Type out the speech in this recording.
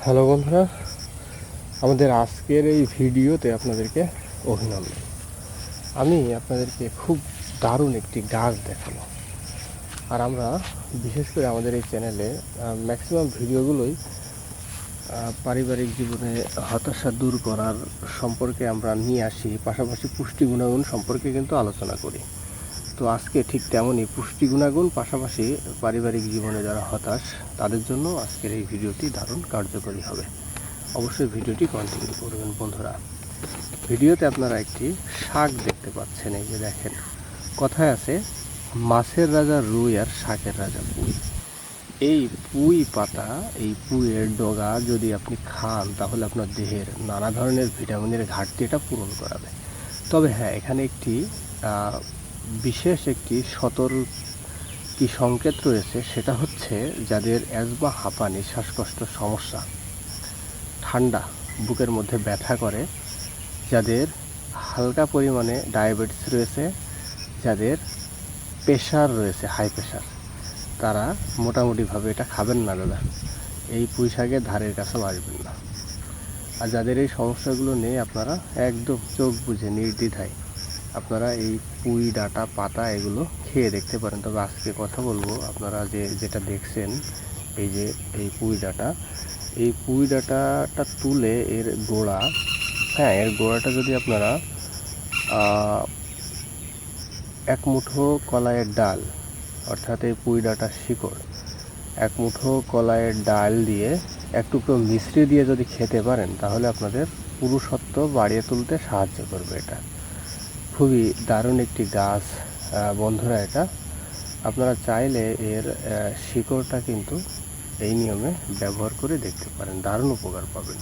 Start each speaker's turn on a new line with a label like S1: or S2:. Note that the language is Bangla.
S1: হ্যালো বন্ধুরা, আমাদের আজকের এই ভিডিওতে আপনাদেরকে অভিনন্দন। আমি আপনাদেরকে খুব দারুণ একটি গাছ দেখাবো। আর আমরা বিশেষ করে আমাদের এই চ্যানেলে ম্যাক্সিমাম ভিডিওগুলোই পারিবারিক জীবনে হতাশা দূর করার সম্পর্কে আমরা নিয়ে আসি, পাশাপাশি পুষ্টি গুণাগুণ সম্পর্কে কিন্তু আলোচনা করি। তো আজকে ঠিক তেমনই পুষ্টি গুণাগুণ পাশাপাশি পারিবারিক জীবনে যারা হতাশ তাদের জন্য আজকের এই ভিডিওটি দারুণ কার্যকরী হবে। অবশ্যই ভিডিওটি কন্টিনিউ করবেন বন্ধুরা। ভিডিওতে আপনারা একটি শাক দেখতে পাচ্ছেন। এই যে দেখেন, কথায় আছে মাছের রাজা রুই আর শাকের রাজা পুঁই। এই পুঁই পাতা, এই পুঁইয়ের ডগা যদি আপনি খান তাহলে আপনার দেহের নানা ধরনের ভিটামিনের ঘাটতি এটা পূরণ করাবে। তবে হ্যাঁ, এখানে একটি বিশেষ একটি সতর্কী সংকেত রয়েছে। সেটা হচ্ছে যাদের অ্যাজমা, হাঁপানি, শ্বাসকষ্ট সমস্যা, ঠান্ডা, বুকের মধ্যে ব্যথা করে, যাদের হালকা পরিমাণে ডায়াবেটিস রয়েছে, যাদের প্রেশার রয়েছে, হাই প্রেশার, তারা মোটামুটিভাবে এটা খাবেন না দাদা। এই পুঁই শাকের ধারের কাছেও আসবেন না। আর যাদের এই সমস্যাগুলো নেই, আপনারা একদম চোখ বুজে নির্দ্বিধায় আপনারা এই পুঁই ডাঁটা, পাতা এগুলো খেয়ে দেখতে পারেন। তবে আজকে কথা বলবো, আপনারা যেটা দেখছেন এই যে এই পুঁই ডাঁটা, এই পুঁই ডাঁটাটা তুলে এর গোড়া, এর গোড়াটা যদি আপনারা এক মুঠো কলাইয়ের ডাল, অর্থাৎ এই পুঁই ডাঁটার শিকড়, এক মুঠো কলাইয়ের ডাল দিয়ে এক টুকরো মিশ্রি দিয়ে যদি খেতে পারেন তাহলে আপনাদের পুরুষত্ব বাড়িয়ে তুলতে সাহায্য করবে। এটা খুবই দারুণ একটি গাছ বন্ধুরা। এটা আপনারা চাইলে এর শিকড়টা কিন্তু এই নিয়মে ব্যবহার করে দেখতে পারেন, দারুণ উপকার পাবেন।